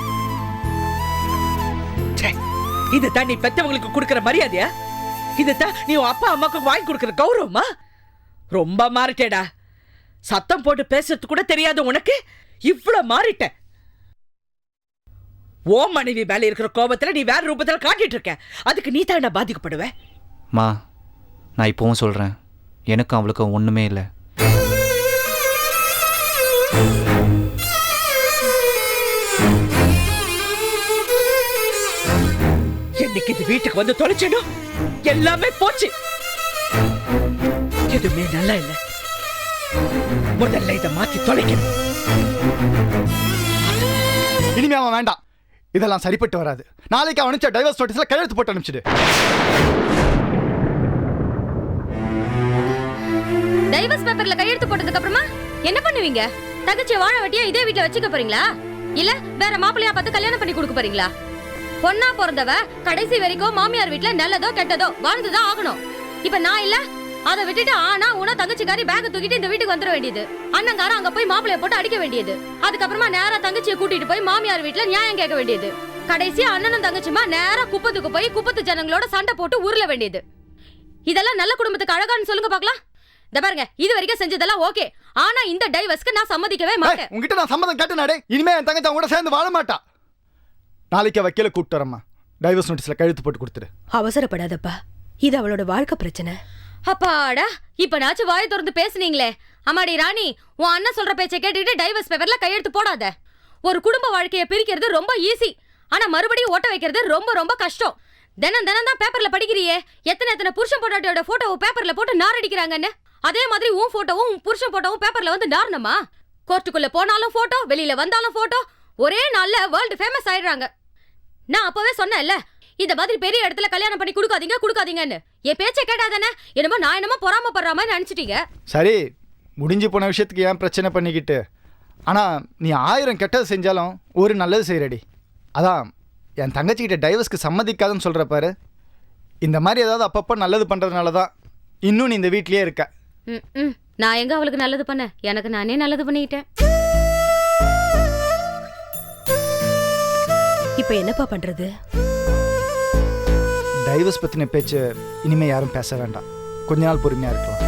S6: இதுதான் நீ பெத்தவங்களுக்கு கொடுக்கிற மரியாதையா? இதுதான் நீ அப்பா அம்மாக்கு வாங்கி கொடுக்கிற கௌரவமா? ரொம்ப மாறிட்டேடா. சத்தம் போட்டு பேசுறது கூட தெரியாது உனக்கு. இவ்ளோ மாறிட்ட. ஓ மனைவி மேல இருக்கிற கோபத்துல நீ வேற ரூபத்துல காட்டிட்டு இருக்க. அதுக்கு நீ தான் பாதிக்கப்படுவ.
S12: மா, நான் இப்போவும் சொல்கிறேன், எனக்கும் அவளுக்கும் ஒன்றுமே இல்லை.
S6: என்னைக்கு இது வீட்டுக்கு வந்து தொலைச்சிடும் எல்லாமே போச்சு. எதுவுமே நல்லா இல்ல. முதல்ல இதை மாத்தி தொலைக்கணும்.
S14: இனிமே அவன் வேண்டாம். இதெல்லாம் சரிப்பட்டு வராது. நாளைக்கு அவன் அனுப்பிச்ச டைவர்ஸ் நோட்டீஸ்ல கையெழுத்து போட்டு அனுப்பிச்சிடு.
S18: டைவர்ஸ் பேப்பர்ல கையெழுத்து போட்டதுக்கு அப்புறமா என்ன பண்ணுவீங்க? தங்கச்சி வாழ வெட்டியா இதே வீட்ல வச்சுக்க போறீங்களா? இல்ல வேற மாப்பிள்ளையா பார்த்து கல்யாணம் பண்ணி கொடுக்க போறீங்களா? பொண்ணா பிறந்தவ கடைசி வரைக்கும் மாமியார் வீட்ல நல்லதோ கெட்டதோ வாழ்ந்துதான் ஆகணும். இப்ப நான் இல்ல, அதை விட்டுட்டு ஆனா உன தங்கச்சிக்காரி பேக தூக்கிட்டு இந்த வீட்டுக்கு வந்துட வேண்டியது. அண்ணங்கார அங்க போய் மாப்பிளைய போட்டு அடிக்க வேண்டியது. அதுக்கப்புறமா நேரா தங்கச்சியை கூட்டிட்டு போய் மாமியார் வீட்ல நியாயம் கேட்க வேண்டியது. கடைசியா அண்ணனும் தங்கச்சிமா நேரா குப்பத்துக்கு போய் குப்பத்து ஜனங்களோட சண்டை போட்டு உருள வேண்டியது. இதெல்லாம் நல்ல குடும்பத்துக்கு அழகான்னு சொல்லுங்க பாக்கலாம். இத பாருங்க, இது வரைக்கும் செஞ்சதெல்லாம் ஓகே. ஆனா இந்த டைவர்ஸ்க்கு நான் சம்மதிக்கவே மாட்டேன்.
S14: உங்ககிட்ட நான் சம்மதம் கேட்டேனாடே. இனிமே என் தங்கச்சி அவங்க கூட சேர்ந்து வாழ மாட்டா. நாளைக்கு வக்கீல கூப்பிட்டு வரமா, டைவர்ஸ் நோட்டீஸ்ல கையெழுத்து போட்டு கொடுத்துரு.
S18: அவசரப்படாதப்பா, இது அவளோட வாழ்க்கை பிரச்சனை. அப்பாடா, இப்ப நாச்சும் வாயை திறந்து பேசுனீங்களே. அம்மாடி ராணி, உன் அண்ணன் சொல்ற பேச்சை கேட்டுட்டு டைவர்ஸ் பேப்பர்ல கையெழுத்து போடாத. ஒரு குடும்ப வாழ்க்கையை பிரிக்கிறது ரொம்ப ஈஸி, ஆனா மறுபடியும் ஓட்ட வைக்கிறது ரொம்ப ரொம்ப கஷ்டம். தினம் தினம் தான் பேப்பர்ல படிக்கிறியே, எத்தனை புருஷன் பொண்டாட்டியோட போட்டோவை பேப்பர்ல போட்டு நாரடிக்கிறாங்கன்னு. அதே மாதிரி உன் போட்டோவும் உன் புருஷன் போட்டோவும் பேப்பர்ல வந்து நாரணுமா? கோர்ட்டுக்குள்ள போனாலும் போட்டோ, வெளியில வந்தாலும் போட்டோ, ஒரே நாள்ல வேர்ல்டு ஃபேமஸ் ஆயிடுறாங்க. நான் அப்பவே சொன்னேன்ல, இந்த மாதிரி பெரிய இடத்துல கல்யாணம் பண்ணி கொடுக்காதீங்கன்னு. என் பேச்சை கேட்டாதானே என்னமோ நான் என்னமோ பொறாமப்படுற மாதிரி நினைச்சிட்டீங்க.
S14: சரி, முடிஞ்சு போன விஷயத்துக்கு ஏன் பிரச்சனை பண்ணிக்கிட்டு? ஆனா நீ 1000 கெட்டது செஞ்சாலும் ஒரு நல்லது செய்யறடி. அதான் என் தங்கச்சிக்கிட்ட டைவர்ஸ்க்கு சம்மதிக்காதுன்னு சொல்ற பாரு. இந்த மாதிரி ஏதாவது அப்பப்போ நல்லது பண்றதுனால தான் இன்னும் நீ இந்த வீட்லயே இருக்க.
S18: நான் எங்க அவளுக்கு நல்லது பண்ண? எனக்கு நானே நல்லது பண்ணிக்கிட்டேன். இப்ப என்னப்பா பண்றது?
S14: டைவர்ஸ் பத்தின பேச்சு இனிமே யாரும் பேச வேண்டாம். கொஞ்ச நாள் பொறுமையா இருக்கலாம்.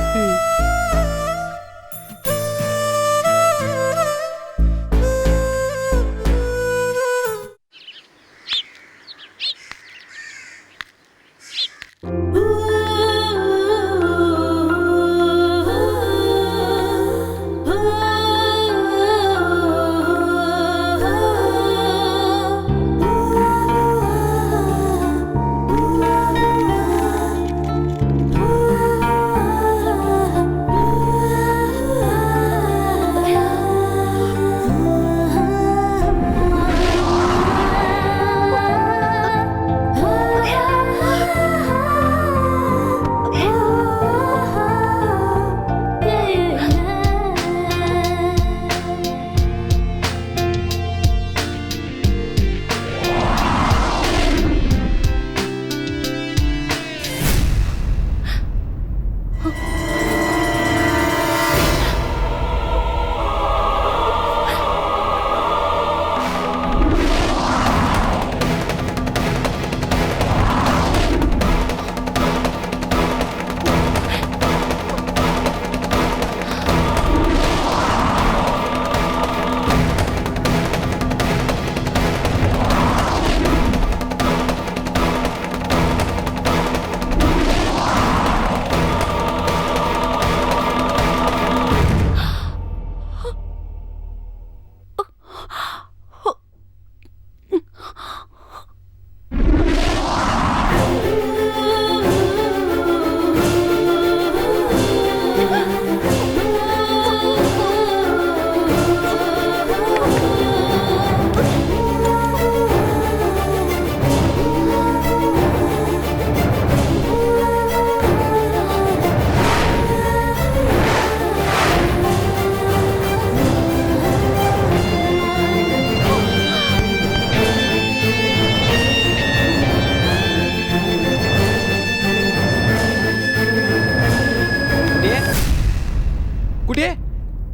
S13: குட்டியே,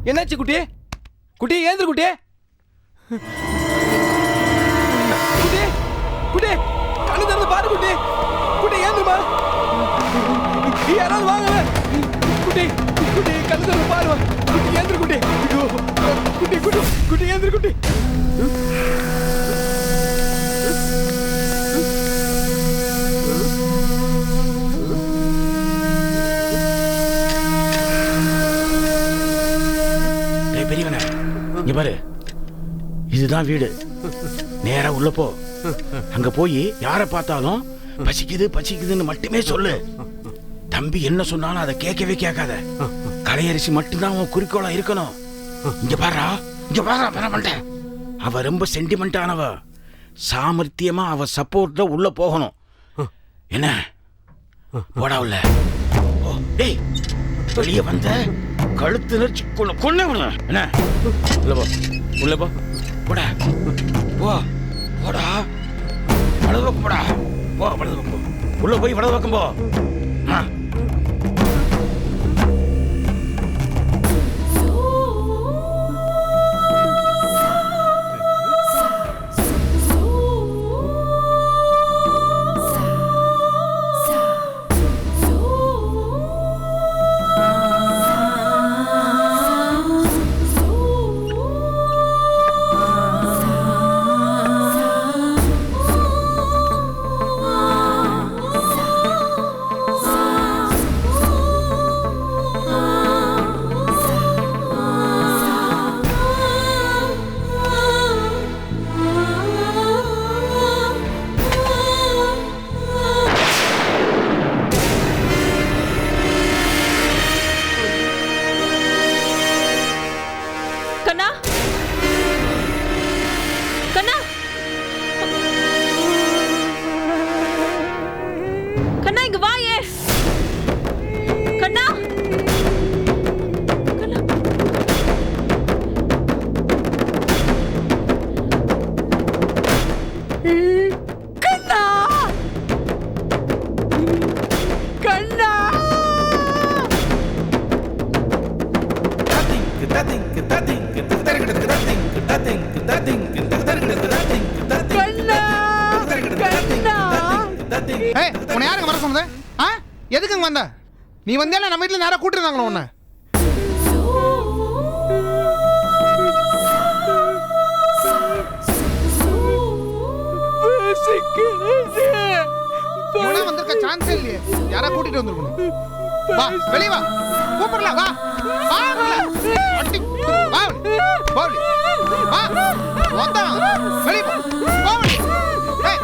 S13: என்னாச்சு குட்டியே? குட்டியே ஏந்திரு குட்டியே. குட்டியே, குட்டியே கண்ணு திறந்து பாரு குட்டி. குட்டி ஏந்திருமா, யாராவது வாங்க. குட்டி, குட்டி கண்ணு பாருவா குட்டி ஏந்திர குட்டி குட்டி குட்டி குட்டி ஏந்திர குட்டி
S8: பெரியவனே இங்க பாரு, இதுதான் வீடு. நேரா உள்ள போ. அங்க போய் யாரை பார்த்தாலும் பசிக்குது பசிக்குதுன்னு மட்டுமே சொல்லு. தம்பி என்ன சொன்னாலும் அதை கேட்கவே கேட்காத. கலையரிசி மட்டும்தான் உன் குறிக்கோளா இருக்கணும். இங்க பாரா, இங்க பாரா, வர மாட்டேன். அவ ரொம்ப சென்டிமெண்டானவ. சாமர்த்தியமா அவ சப்போர்ட்ல உள்ள போகணும். என்ன போடா உள்ள. டேய் வெளியே வந்த கழுத்து நெரிச்சு கொன்ன விடுங்க. என்ன உள்ள போ, உள்ள போ, போடா போ, போடா, வலது பக்கம் போடா, போ, வலது பக்கம் உள்ள போய் வலது பக்கம் போ.
S2: உன்னை யாருங்க வர சொன்னது? எதுக்குங்க வந்த? நீ வந்தேல நம்ம வீட்டில் நேரம் கூட்டிருந்தாங்களோ உன்னை. வந்திருக்க சான்ஸே இல்லையே. யாரா கூட்டிட்டு வந்திருக்கணும். வா வெளியே வா, கூப்பிடல வா, வா அட்டி வா போலி வா வந்தா வெளியே போ போலி. ஏய்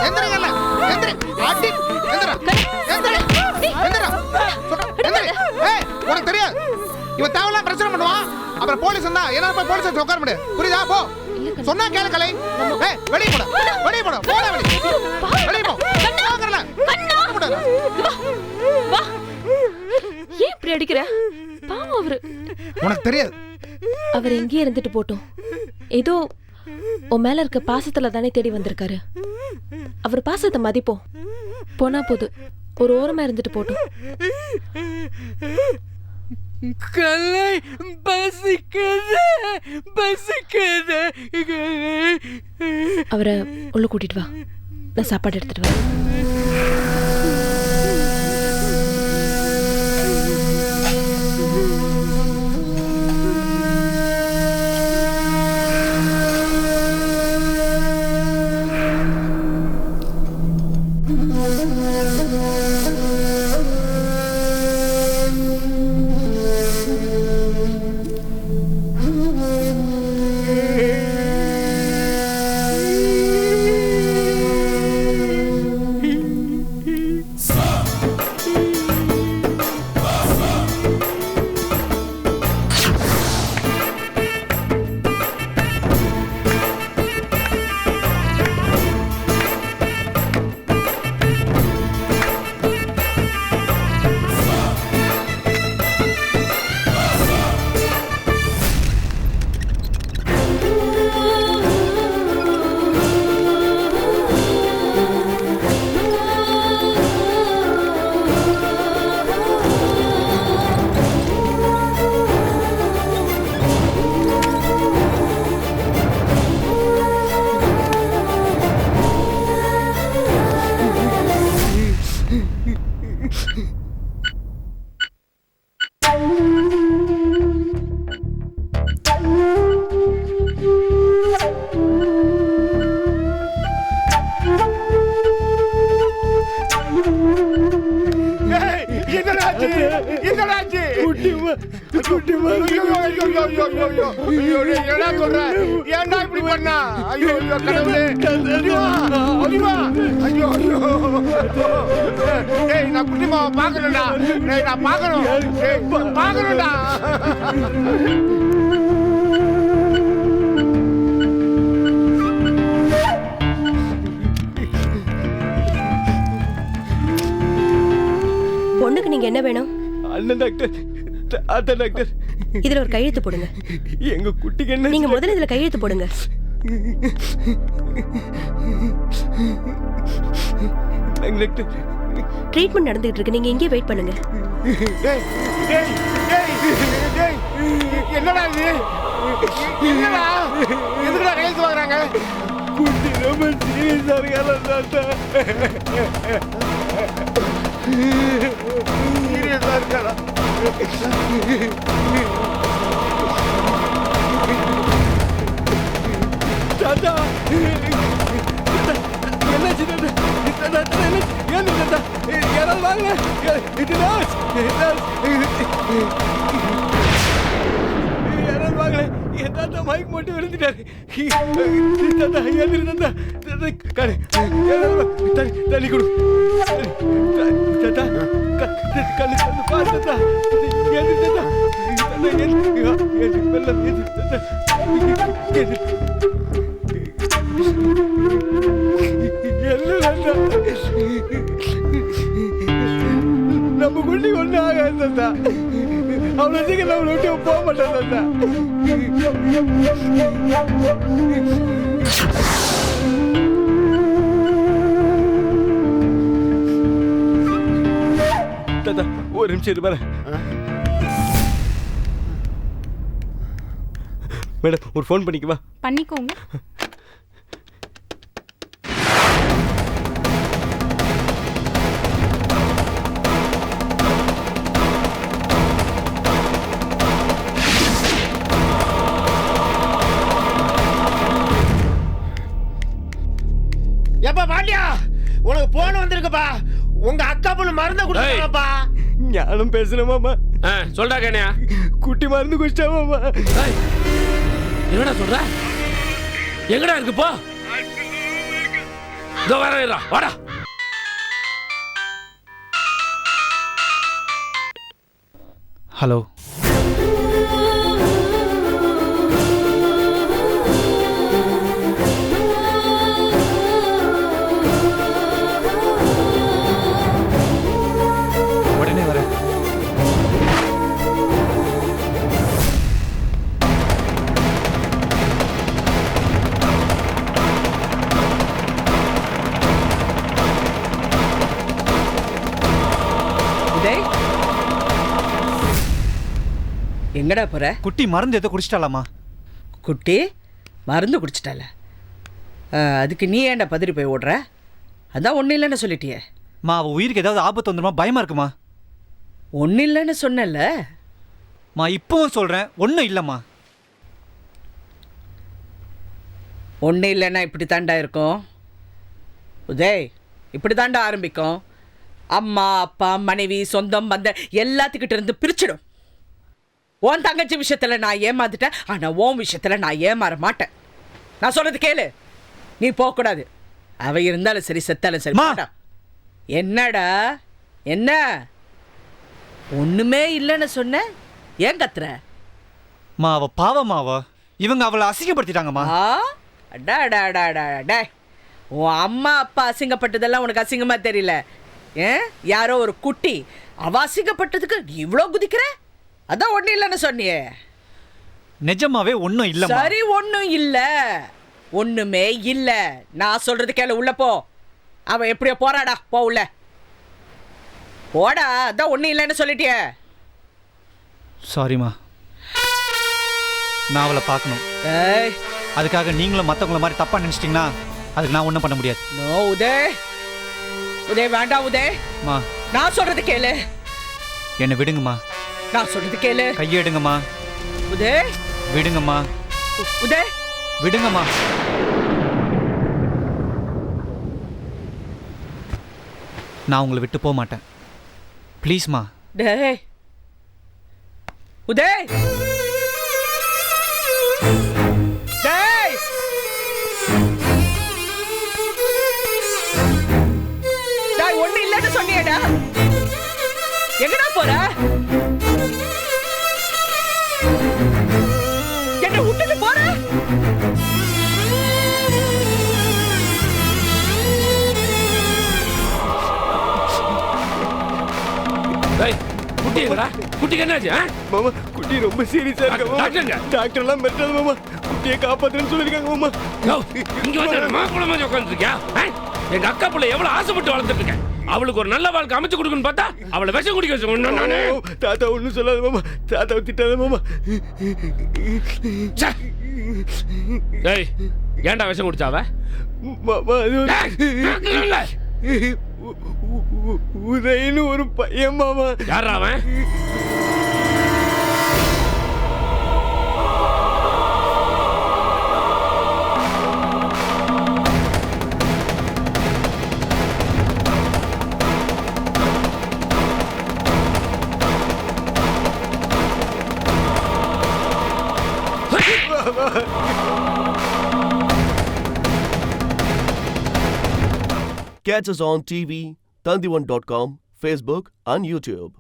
S2: எந்திரங்கல்ல எந்திர அட்டி எந்திர எந்திர எந்திர எந்திர. ஏய் உனக்கு தெரியாது இவன் தேவையில்லாம பிரச்சனை பண்ணுவான். அப்புறம் போலீஸ் வந்தா என்ன போய் போலீஸ் ஸ்டேஷன் உட்கார முடியாது. புரியுதா? போ சொன்னா கேளு கலை. ஏய் வெளியே போடா, வெளியே போடா, போடா வெளியே வெளியே போ.
S3: வா ஏன் இப்படி அடிக்கிற? பாவம் அவரு.
S2: உனக்கு தெரியாது.
S3: அவர் எங்கேயே இருந்துட்டு போட்டோம். ஏதோ உன் மேல இருக்க பாசத்துல தானே தேடி வந்திருக்காரு. அவர் பாசத்தை மதிப்போம். போனா போது ஒரு ஓரமா இருந்துட்டு போட்டோம்.
S13: கலை பசிக்குது பசிக்குது.
S3: அவரை உள்ள கூட்டிட்டு வா, நான் சாப்பாடு எடுத்துட்டு வரேன்.
S19: பொண்ணுக்கு நீங்க என்ன வேணும்?
S13: அண்ணன் டாக்டர், தாத்தா டாக்டர்.
S19: இதுல ஒரு கையெழுத்து போடுங்க.
S13: எங்க குட்டிக்கு என்ன?
S19: நீங்க முதல்ல இதுல கையெழுத்து போடுங்க. ட்ரீட்மெண்ட் நடந்துகிட்டு இருக்கு, நீங்க இங்கே வெயிட் பண்ணுங்க.
S10: என்னடா இது? என்னடா எதுக்குடா கையெழுத்து வாங்குறாங்க?
S13: குட்டி ரொம்ப சீரியஸா இருக்காரா தாத்தா?
S10: சீரியஸா இருக்காரா?
S13: தாத்தா என்னாச்சு தாத்தா? தாத்தா என்ன தாத்தா? யாராவது வாங்க. இது நர்ஸ். யாராவது வாங்க. என் தாத்தா மைக் மட்டும் விழுந்துட்டாரு. தாத்தா எதிரி தாத்தா. தாத்தா தண்ணி கொடு. தாத்தா கண்ணு தந்து பாரு தாத்தா. எதிரி தாத்தா. எதிரி வெள்ளம் எதிரி தாத்தா. நம்ம குட்டி ஒண்ணு ஆகாது தாத்தா. அவ்வளவு சீக்கிரம் நம்மளை விட்டு போக மாட்டேன் தாத்தா. தாத்தா ஒரு நிமிஷம் இரு பாரு. மேடம் ஒரு ஃபோன் பண்ணிக்குவா?
S20: பண்ணிக்கோங்க.
S10: எப்பா பாண்டியா, உனக்கு போன் வந்திருக்குப்பா. உங்க அக்கா பொண்ணு மருந்து குடிச்சாங்கப்பா.
S13: ஞானம் பேசுறேன் மாமா.
S21: சொல்றா கேனியா?
S13: குட்டி மருந்து குடிச்சா மாமா.
S21: என்னடா சொல்ற? எங்கடா இருக்கு போ? இதோ வரேன், வாடா.
S12: ஹலோ. உடனே வரேன்.
S6: எங்கடா போற?
S12: குட்டி மருந்து எதோ குடிச்சிட்டாலாமா?
S6: குட்டி மருந்து குடிச்சிட்டால? அதுக்கு நீ ஏன்டா பதறி போய் ஓடுற? அதான் ஒன்றும் இல்லைன்னு சொல்லிட்டியே.
S12: மா அவள் உயிருக்கு ஏதாவது ஆபத்து வந்துடுமா? பயமா இருக்குமா?
S6: ஒன்றும் இல்லைன்னு சொன்னல.
S12: மா இப்பவும் சொல்கிறேன், ஒன்றும் இல்லைம்மா.
S6: ஒன்றும் இல்லைன்னா இப்படி தாண்டா இருக்கும் உதய். இப்படி தாண்டா ஆரம்பிக்கும். அம்மா அப்பா மனைவி சொந்தம் பந்த எல்லாத்துக்கிட்ட இருந்து பிரிச்சிடும். உன் தங்கச்சி விஷயத்துல நான் ஏமாந்துட்டேன், ஆனா உன் விஷயத்துல நான் ஏமாற மாட்டேன். நான் சொல்றது கேளு, நீ போகக்கூடாது. அவ இருந்தாலும் சரி செத்தாலும் சரி. என்னடா என்ன ஒண்ணுமே இல்லைன்னு சொன்ன, ஏன் கத்துற?
S12: மா அவ பாவமாவா, இவங்க அவளை அசிங்கப்படுத்திட்டாங்கம்மா.
S6: அடா உன் அம்மா அப்பா அசிங்கப்பட்டதெல்லாம் உனக்கு அசிங்கமா தெரியல. ஏன் யாரோ ஒரு குட்டி அவ அசிங்கப்பட்டதுக்கு இவ்வளோ குதிக்கிற? அதான் ஒன்றும் இல்லைன்னு சொன்னியே.
S12: நிஜமாவே ஒன்றும் இல்லை.
S6: சரி ஒன்றும் இல்லை, ஒன்றுமே இல்லை. நான் சொல்றது கேளு, உள்ள போ. அவ எப்படியோ போறாடா, போ உள்ள போடா. அதான் ஒன்றும் இல்லைன்னு சொல்லிட்டியே.
S12: சாரிம்மா, நான் அவளை பார்க்கணும். அதுக்காக நீங்களும் மற்றவங்கள மாதிரி தப்பா நினைச்சிட்டிங்கன்னா அதுக்கு நான் ஒன்றும் பண்ண முடியாது.
S6: நோ உதய், உதய் வேண்டாம் உதய்.
S12: மா
S6: நான் சொல்றது கேளு.
S12: என்னை விடுங்கம்மா.
S6: நான் சொல்றது கேளு.
S12: கையெடுங்கம்மா.
S6: உதய்
S12: விடுங்கம்மா
S6: உதய்
S12: விடுங்கம்மா. நான் உங்களை விட்டு போக மாட்டேன். ப்ளீஸ்மா.
S6: டேய் உதய் டேய் டேய் ஒண்ணு இல்லன்னு சொன்னியேடா. எங்கடா போற? என்ன விட்டுட்டு போற?
S21: டேய் குட்டி எங்கடா? குட்டிக்கு என்னாச்சு?
S20: மாமா குட்டி ரொம்ப சீரியஸா இருக்கு மாமா.
S21: டாக்டருங்க.
S20: டாக்டர் எல்லாம் மெட்ராஸ் மாமா. குட்டியை காப்பாத்துறேன்னு சொல்லிருக்காங்க மாமா.
S21: இங்க வந்து மாக்குள மாதிரி உட்கார்ந்துருக்கியா? எங்க அக்கா பிள்ளை எவ்வளவு ஆசைப்பட்டு வளர்த்துட்டு இருக்கேன். அவளுக்கு ஒரு நல்ல வாழ்க்கை அமைச்சு கொடுக்கணும்னு பார்த்தா அவளை விஷம் குடிக்க வச்சு நானே.
S20: தாத்தா ஒண்ணும் சொல்லாத மாமா. தாத்தாவை திட்டாத மாமா.
S21: டேய் ஏன்டா விஷம் குடிச்சாவ?
S20: மாமா அது உதயன்னு ஒரு பையன் மாமா.
S21: யாரா அவன்?
S1: Catch us on TV, Tandivan.com, Facebook and YouTube.